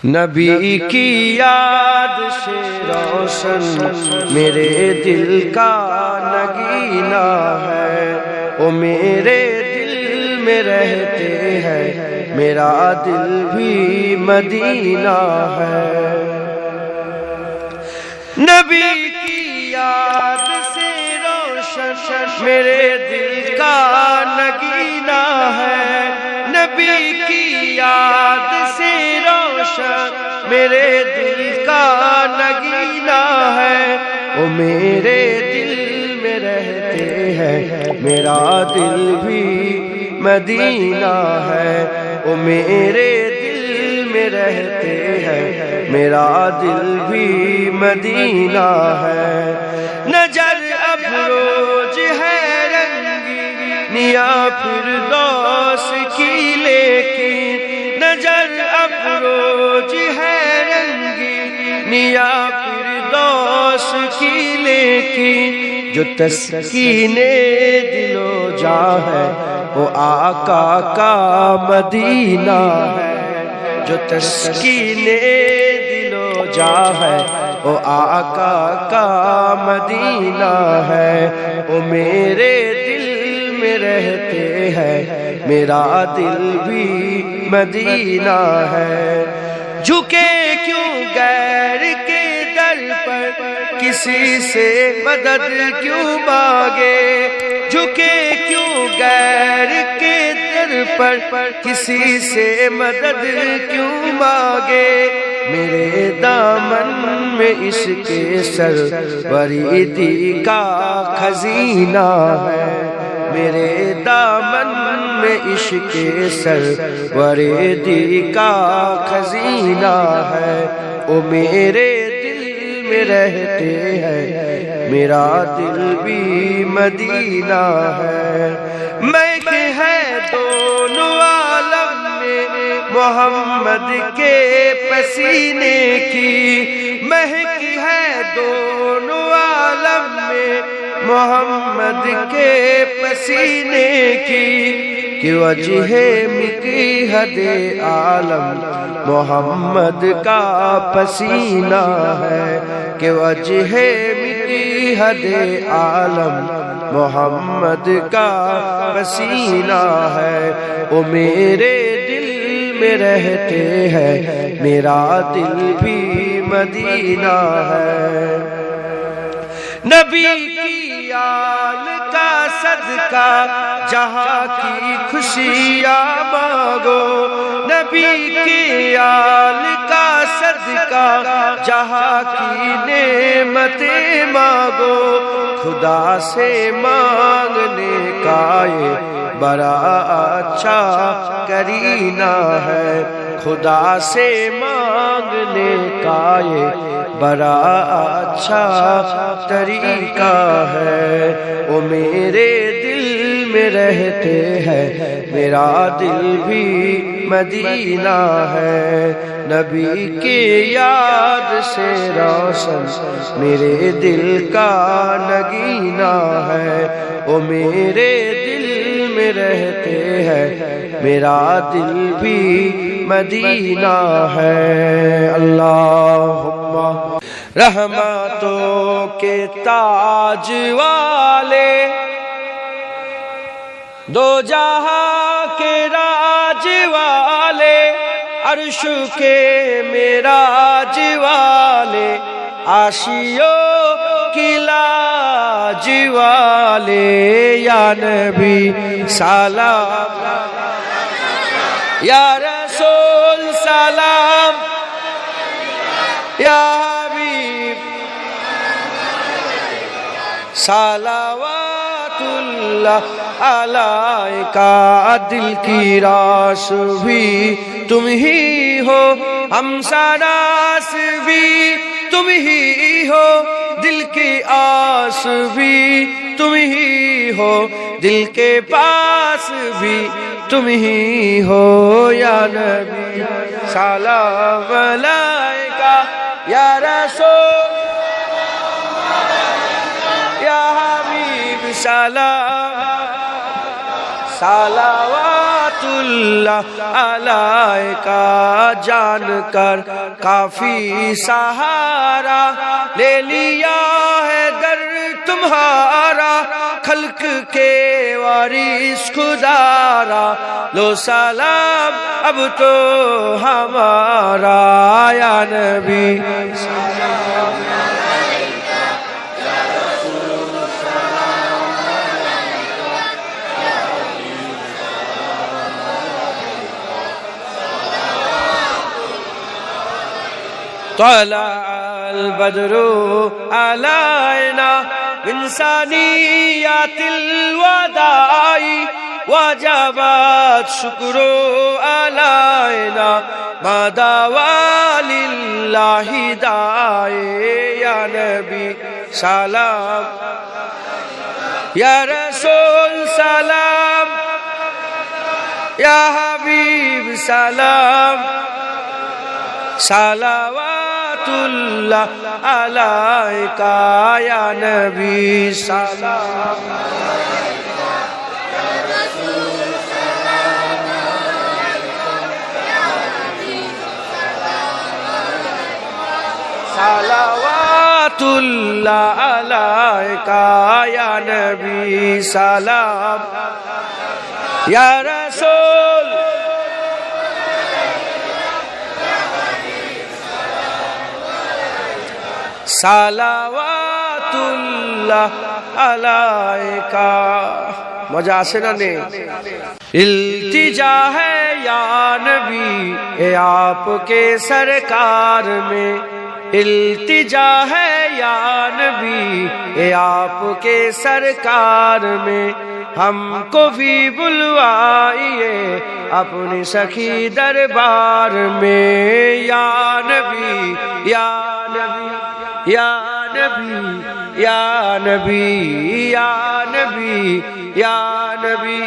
نبی کی یاد سے روشن میرے دل کا نگینہ ہے، وہ میرے دل میں رہتے ہیں، میرا دل بھی مدینہ ہے۔ نبی کی یاد سے روشن میرے دل کا نگینہ ہے، نبی کی یاد سے روشن میرے دل کا نگینہ ہے، وہ میرے دل میں رہتے ہیں، میرا دل بھی مدینہ ہے، وہ میرے دل میں رہتے ہیں، میرا دل بھی مدینہ ہے۔ نظر افروز ہے رنگی یا فردوس کی، لیکن نظر افروز ہے رنگی یا فردوس کی، لیکن جو تسکین دل و جاں ہے وہ آقا کا مدینہ ہے، جو تسکین دل و جاں ہے وہ آقا کا مدینہ ہے، وہ میرے دل میں رہتے ہیں، میرا دل بھی مدینہ ہے۔ جھکے کیوں غیر کے در پر کسی سے مدد کیوں مانگے، جھکے کیوں غیر کے در پر کسی سے مدد کیوں مانگے، میرے دامن میں عشق سروریدی کا خزینہ ہے، میرے دامن میں عشق سروریدی کا خزینہ ہے، وہ میرے دل میں رہتے ہیں، میرا دل بھی مدینہ ہے۔ مہک ہے دونوں عالم میں محمد کے پسینے کی، مہک ہے دونوں عالم میں محمد کے پسینے کی، کہ وجہ مقیہد عالم محمد کا پسینہ ہے، کہ وجہ مقیہد عالم محمد کا پسینہ ہے، وہ میرے دل میں رہتے ہیں، میرا دل بھی مدینہ ہے۔ نبی کی آل کا صدقہ جہاں کی خوشیاں مانگو، نبی کی آل کا صدقہ جہاں کی نعمتیں مانگو، خدا سے مانگنے کا یہ بڑا اچھا کرینہ ہے، خدا سے مانگنے کا یہ بڑا اچھا طریقہ ہے، وہ میرے دل میں رہتے ہیں، میرا دل بھی مدینہ ہے۔ نبی کی یاد سے روشن میرے دل کا نگینہ ہے، وہ میرے دل میں رہتے ہیں، میرا دل بھی مدینہ ہے۔ اللہم رحمتوں کے تاج والے، دو جہاں کے راج والے، عرش کے معراج والے، عاشیوں کی لاج والے، یا نبی سلام، یا رسول سلام، یا حبیب صلوات اللہ علیکہ، دل کی راس بھی تم ہی ہو، ہم سراس بھی تم ہی ہو، دل کی آس بھی تم ہی ہو، دل کے پاس بھی تم ہی ہو، یا نبی سلام علیکہ، یا رسول یا حبیب سلام، صلوات اللہ علیکا جان کر کافی سہارا لے لیا ہے در تمہارا خلق کے وارث خدارا لو سلام اب تو ہمارا یا نبی طلع البدر علينا من ثنيات الوداع وجبت شكر علينا ما دعا لله داعي يا نبي سلام يا رسول سلام يا حبيب سلام صلوات اللہ علیکا یا نبی سلام صلوات اللہ علیکا یا نبی سلام یا رسول صلوات اللہ علیکا مزہ آسے نا نے التجا ہے یا نبی اے آپ کے سرکار میں التجا ہے یا نبی اے آپ کے سرکار میں ہم کو بھی بلوائیے اپنی سخی دربار میں یا نبی یا نبی یا نبی یا نبی یا نبی یا نبی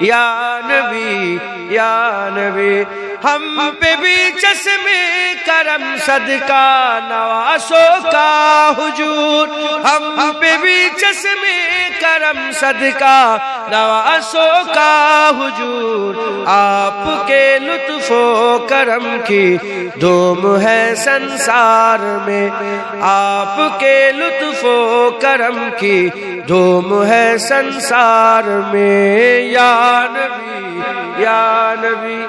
یا نبی یا نبی ہم پہ بھی چشمے کرم صدقہ نوازوں کا حضور ہم پہ بھی چشمے کرم صدقہ نوازوں کا حضور آپ کے لطف و کرم کی دوم ہے سنسار میں آپ کے لطف و کرم کی دوم ہے سنسار میں یا نبی یا نبی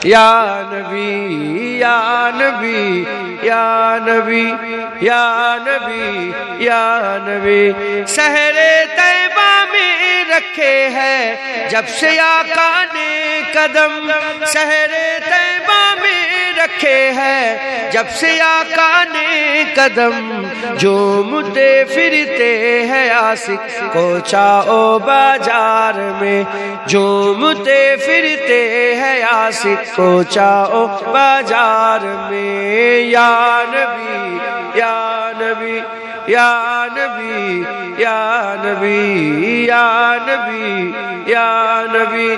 یا نبی یا نبی یا نبی یا نبی یا نبی شہر طیبہ میں رکھے ہیں جب سے آقا نے قدم شہر طیبہ میں رکھے ہیں جب سے آقا نے قدم جھومتے پھرتے ہیں عاشق کوچہ و بازار میں جھومتے پھرتے ہیں عاشق کوچہ و بازار میں یا نبی یا نبی یا نبی یا نبی یا نبی یا نبی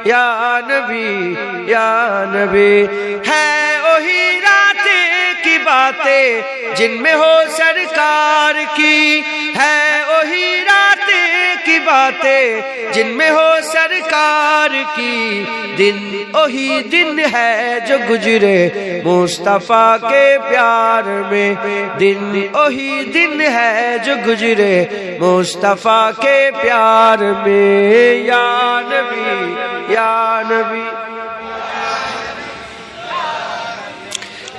یا نبی یا نبی ہے وہی راتیں کی باتیں جن میں ہو سرکار کی ہے وہی راتیں کی باتیں جن میں ہو سرکار کی دن وہی دن ہے جو گزرے مصطفیٰ کے پیار میں دن وہی دن ہے جو گزرے مصطفیٰ کے پیار میں یا نبی یا نبی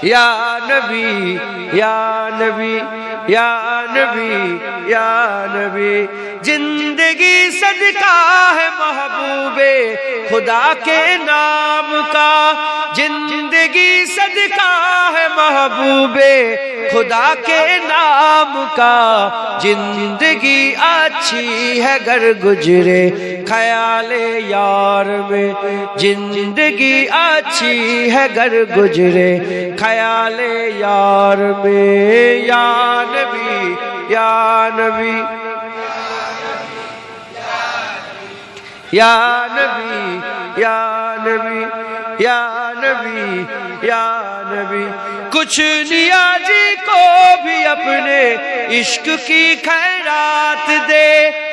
یا نبی یا نبی یا نبی یا نبی زندگی صدقہ ہے محبوب خدا کے نام کا زندگی صدقہ ہے محبوب خدا کے نام کا زندگی اچھی ہے گر گزرے خیال یار میں زندگی اچھی ہے گر گزرے خیال یار میں یا نبی یا نبی یا نبی یا نبی یا نبی یا نبی کچھ نیازی کو بھی اپنے عشق کی خیرات دے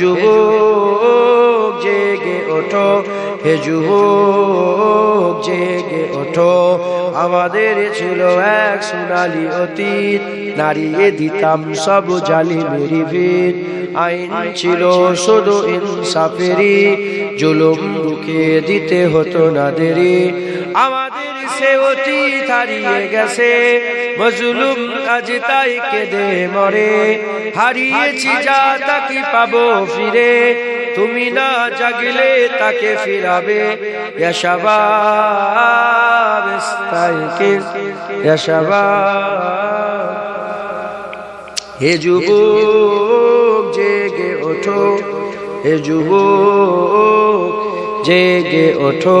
যুবক জেগে ওঠো হে যুবক জেগে ওঠো আমাদের ছিল এক সোনালী অতীত নাড়িয়ে দিতাম সব জালিমের ভিত আইন ছিল শুধু ইনসাফেরই জুলুম রুখে দিতে হতো না দেরি আমাদের সে অতীত হারিয়ে গেছে মজলুম আজ তাই কেঁদে মরে হারিয়েছি যা তাকে পাবো ফিরে তুমি না জাগলে তাকে ফিরাবে ইয়া শাবাব ইস্তাইকিজ ইয়া শাবাব হে যুবক জেগে ওঠো হে যুবক জেগে ওঠো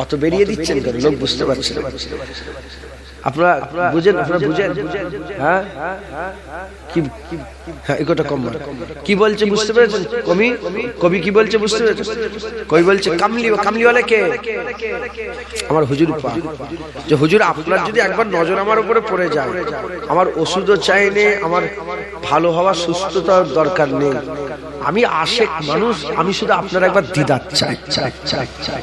অত বেরিয়ে দিচ্ছেন কেন লোক বুঝতে পারছে আপনারা বুঝেন হ্যাঁ কি একটা কম কি বলছে বুঝতে পেরেছেন কবি কি বলছে বুঝতে পেরেছেন কবি বলছে কামলিওয়ালা কে আমার হুজুর যে হুজুর আপনার যদি একবার নজর আমার উপরে পড়ে যায় আমার ওষুধও চাই নেই আমার ভালো হওয়া সুস্থতার দরকার নেই আমি আশেক মানুষ আমি শুধু আপনার একবার দিদার চাই চাই চাই চাই